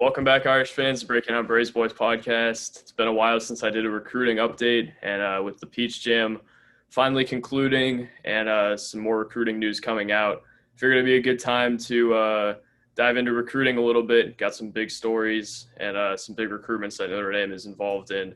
Welcome back, Irish fans, Breaking Out Braves Boys podcast. It's been a while since I did a recruiting update, and with the Peach Jam finally concluding and some more recruiting news coming out, figured it'd be a good time to dive into recruiting a little bit. Got some big stories and some big recruitments that Notre Dame is involved in,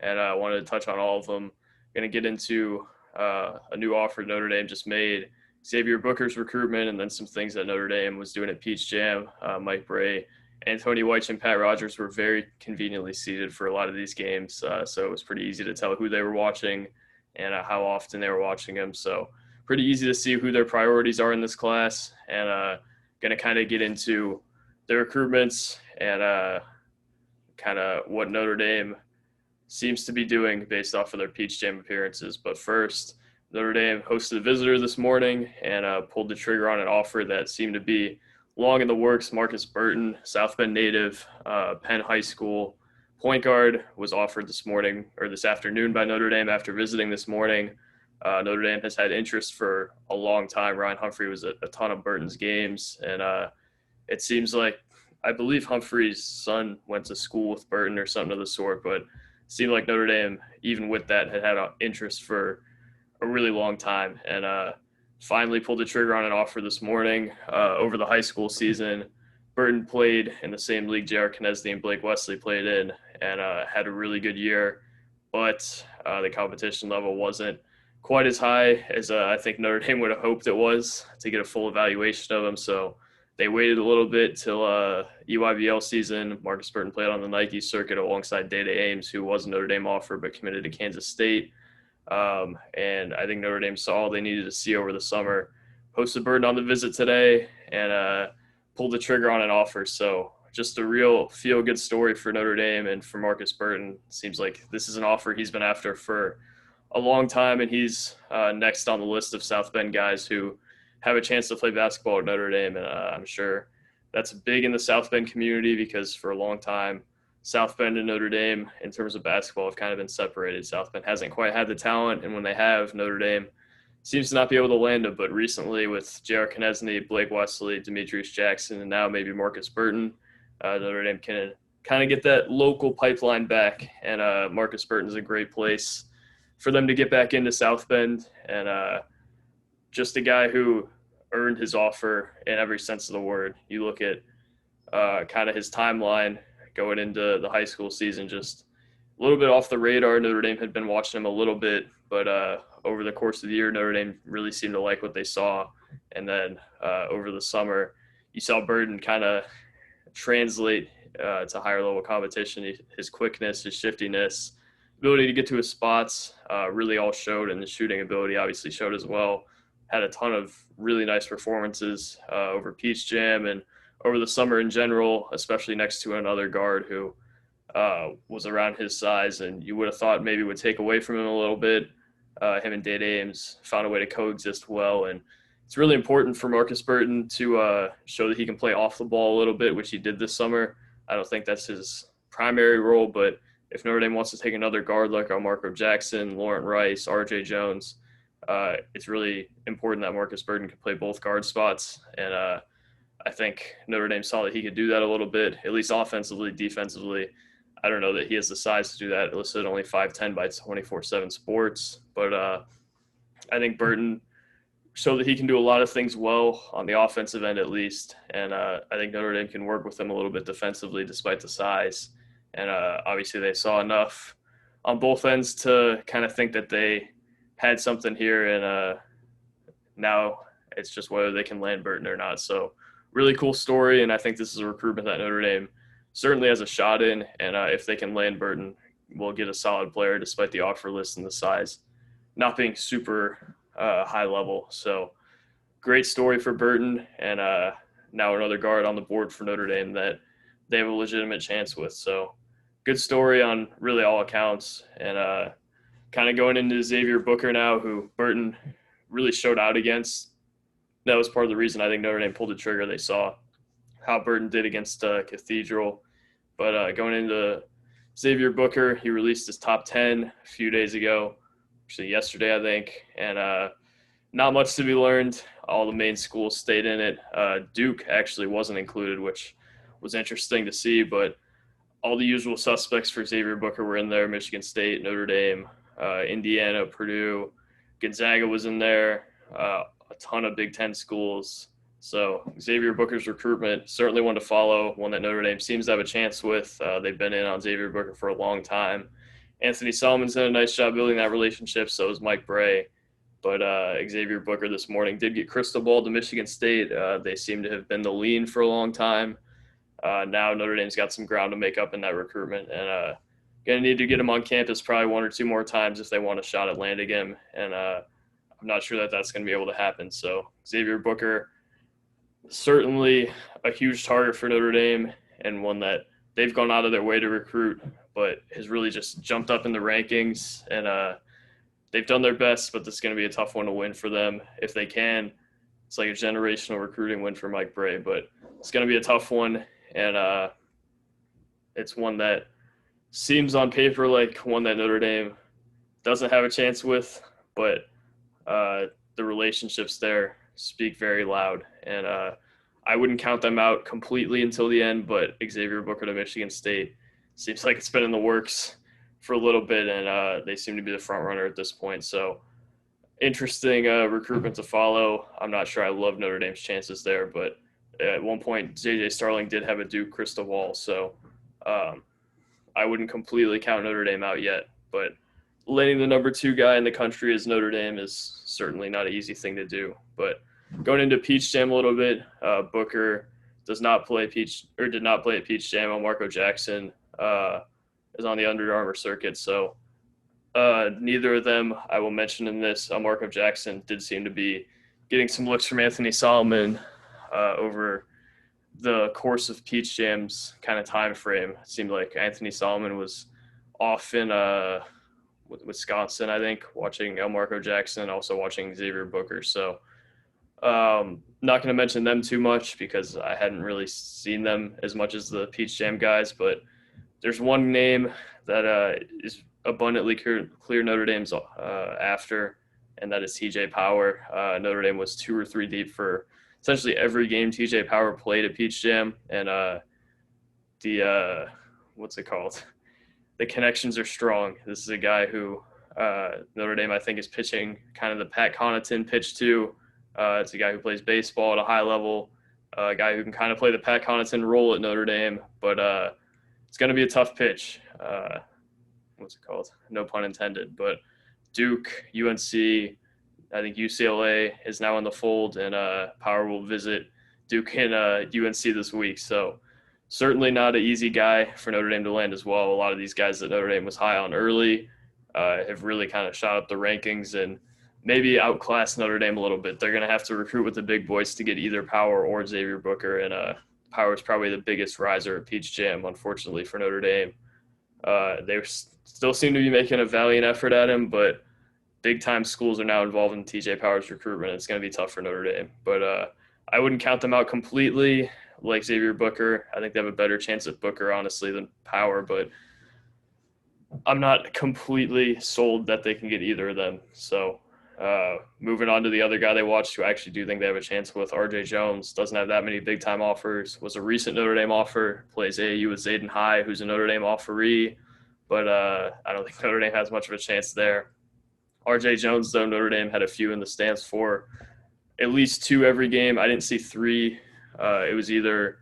and I wanted to touch on all of them. Going to get into a new offer Notre Dame just made, Xavier Booker's recruitment, and then some things that Notre Dame was doing at Peach Jam. Mike Bray, Anthony White, and Pat Rogers were very conveniently seated for a lot of these games, so it was pretty easy to tell who they were watching and how often they were watching them. So pretty easy to see who their priorities are in this class, and going to kind of get into the recruitments and kind of what Notre Dame seems to be doing based off of their Peach Jam appearances. But first, Notre Dame hosted a visitor this morning and pulled the trigger on an offer that seemed to be long in the works. Markus Burton, Southman native, Penn High School point guard, was offered this afternoon by Notre Dame after visiting this morning. Notre Dame has had interest for a long time. Ryan Humphrey was at a ton of Burton's games, and it seems like, I believe Humphrey's son went to school with Burton or something of the sort, but it seemed like Notre Dame, even with that, had interest for a really long time, and finally pulled the trigger on an offer this morning. Over the high school season, Burton played in the same league J.R. Knesny and Blake Wesley played in, and had a really good year, but the competition level wasn't quite as high as I think Notre Dame would have hoped it was to get a full evaluation of him. So they waited a little bit till EYBL season. Markus Burton played on the Nike circuit alongside Data Ames, who was a Notre Dame offer but committed to Kansas State. And I think Notre Dame saw all they needed to see over the summer, posted Burton on the visit today, and pulled the trigger on an offer. So just a real feel-good story for Notre Dame and for Markus Burton. Seems like this is an offer he's been after for a long time, and he's next on the list of South Bend guys who have a chance to play basketball at Notre Dame. And I'm sure that's big in the South Bend community because for a long time, South Bend and Notre Dame, in terms of basketball, have kind of been separated. South Bend hasn't quite had the talent, and when they have, Notre Dame seems to not be able to land them. But recently, with J.R. Knesny, Blake Wesley, Demetrius Jackson, and now maybe Markus Burton, Notre Dame can kind of get that local pipeline back. And Markus Burton is a great place for them to get back into South Bend, and just a guy who earned his offer in every sense of the word. You look at kind of his timeline going into the high school season, just a little bit off the radar. Notre Dame had been watching him a little bit, but over the course of the year, Notre Dame really seemed to like what they saw. And then over the summer, you saw Burton kind of translate to higher level competition. His quickness, his shiftiness, ability to get to his spots really all showed, and the shooting ability obviously showed as well. Had a ton of really nice performances over Peach Jam and over the summer in general, especially next to another guard who was around his size, and you would have thought maybe would take away from him a little bit. Him and Dade Ames found a way to coexist well, and it's really important for Markus Burton to show that he can play off the ball a little bit, which he did this summer. I don't think that's his primary role, but if Notre Dame wants to take another guard like Marco Jackson, Laurent Rice, R.J. Jones, it's really important that Markus Burton can play both guard spots, and I think Notre Dame saw that he could do that a little bit, at least offensively. Defensively, I don't know that he has the size to do that. It listed only 5'10" by 24/7 Sports. But I think Burton showed that he can do a lot of things well on the offensive end at least. And I think Notre Dame can work with him a little bit defensively despite the size. And obviously they saw enough on both ends to kind of think that they had something here. And now it's just whether they can land Burton or not. So really cool story, and I think this is a recruitment that Notre Dame certainly has a shot in, and if they can land Burton, we'll get a solid player despite the offer list and the size not being super high level. So great story for Burton, and now another guard on the board for Notre Dame that they have a legitimate chance with. So good story on really all accounts, and kind of going into Xavier Booker now, who Burton really showed out against. That was part of the reason I think Notre Dame pulled the trigger. They saw how Burton did against Cathedral. But going into Xavier Booker, he released his top 10 a few days ago, actually yesterday, I think. And not much to be learned. All the main schools stayed in it. Duke actually wasn't included, which was interesting to see, but all the usual suspects for Xavier Booker were in there: Michigan State, Notre Dame, Indiana, Purdue, Gonzaga was in there, a ton of Big Ten schools. So Xavier Booker's recruitment, certainly one to follow, one that Notre Dame seems to have a chance with. They've been in on Xavier Booker for a long time. Anthony Southman's done a nice job building that relationship, so is Mike Bray. But Xavier Booker this morning did get crystal ball to Michigan State. They seem to have been the lean for a long time. Now Notre Dame's got some ground to make up in that recruitment, and going to need to get him on campus probably one or two more times if they want a shot at landing him. And I'm not sure that that's going to be able to happen. So Xavier Booker, certainly a huge target for Notre Dame, and one that they've gone out of their way to recruit, but has really just jumped up in the rankings. And they've done their best, but this is going to be a tough one to win for them if they can. It's like a generational recruiting win for Mike Bray, but it's going to be a tough one. And it's one that seems on paper like one that Notre Dame doesn't have a chance with, but the relationships there speak very loud. And I wouldn't count them out completely until the end, but Xavier Booker to Michigan State seems like it's been in the works for a little bit, and they seem to be the front runner at this point. So interesting recruitment to follow. I'm not sure I love Notre Dame's chances there, but at one point, JJ Starling did have a Duke crystal ball, so I wouldn't completely count Notre Dame out yet. But landing the number 2 guy in the country as Notre Dame is certainly not an easy thing to do. But going into Peach Jam a little bit, Booker did not play at Peach Jam. Marco Jackson is on the Under Armour circuit, so neither of them I will mention in this. Marco Jackson did seem to be getting some looks from Anthony Solomon over the course of Peach Jam's kind of time frame. It seemed like Anthony Solomon was off in Wisconsin, I think, watching Marco Jackson, also watching Xavier Booker. So not going to mention them too much because I hadn't really seen them as much as the Peach Jam guys, but there's one name that is abundantly clear Notre Dame's after, and that is TJ Power. Notre Dame was 2 or 3 deep for essentially every game TJ Power played at Peach Jam, and the connections are strong. This is a guy who Notre Dame, I think, is pitching kind of the Pat Connaughton pitch to. It's a guy who plays baseball at a high level, a guy who can kind of play the Pat Connaughton role at Notre Dame, but it's going to be a tough pitch. No pun intended. But Duke, UNC, I think UCLA is now in the fold, and Power will visit Duke and UNC this week. So certainly not an easy guy for Notre Dame to land as well. A lot of these guys that Notre Dame was high on early have really kind of shot up the rankings and maybe outclassed Notre Dame a little bit. They're going to have to recruit with the big boys to get either Power or Xavier Booker, and Power is probably the biggest riser at Peach Jam, unfortunately, for Notre Dame. They still seem to be making a valiant effort at him, but big-time schools are now involved in TJ Power's recruitment. It's going to be tough for Notre Dame. But I wouldn't count them out completely like Xavier Booker. I think they have a better chance at Booker, honestly, than Power, but I'm not completely sold that they can get either of them. So moving on to the other guy they watched who I actually do think they have a chance with, RJ Jones. Doesn't have that many big-time offers. Was a recent Notre Dame offer. Plays AAU with Zayden High, who's a Notre Dame offeree. But I don't think Notre Dame has much of a chance there. RJ Jones, though, Notre Dame had a few in the stands for at least 2 every game. I didn't see 3. It was either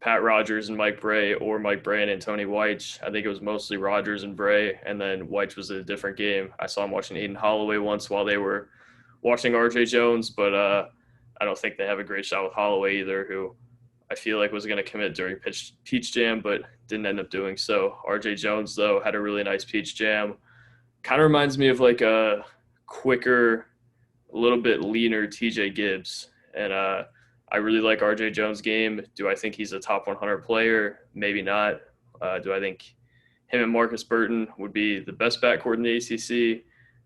Pat Rogers and Mike Bray or Mike Bray and Antoni Weich. I think it was mostly Rogers and Bray, and then Weich was a different game. I saw him watching Aiden Holloway once while they were watching RJ Jones, but I don't think they have a great shot with Holloway either, who I feel like was going to commit during Peach Jam, but didn't end up doing so. RJ Jones, though, had a really nice Peach Jam. Kind of reminds me of like a quicker, a little bit leaner TJ Gibbs. And I really like RJ Jones' game. Do I think he's a top 100 player? Maybe not. Do I think him and Markus Burton would be the best backcourt in the ACC?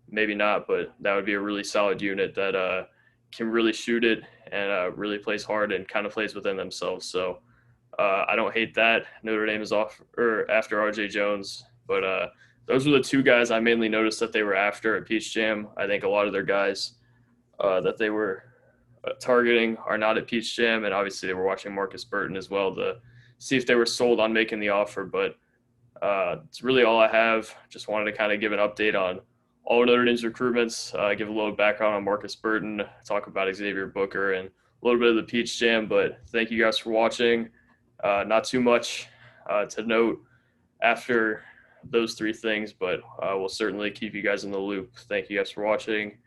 Maybe not, but that would be a really solid unit that can really shoot it and really plays hard and kind of plays within themselves. So I don't hate that. Notre Dame is after RJ Jones, but those were the 2 guys I mainly noticed that they were after at Peach Jam. I think a lot of their guys that they were targeting are not at Peach Jam, and obviously they were watching Markus Burton as well, the see if they were sold on making the offer. But it's really all I have. Just wanted to kind of give an update on all of Notre Dame's recruitments, give a little background on Markus Burton, talk about Xavier Booker, and a little bit of the Peach Jam. But thank you guys for watching. Not too much to note after those three things, but we'll certainly keep you guys in the loop. Thank you guys for watching.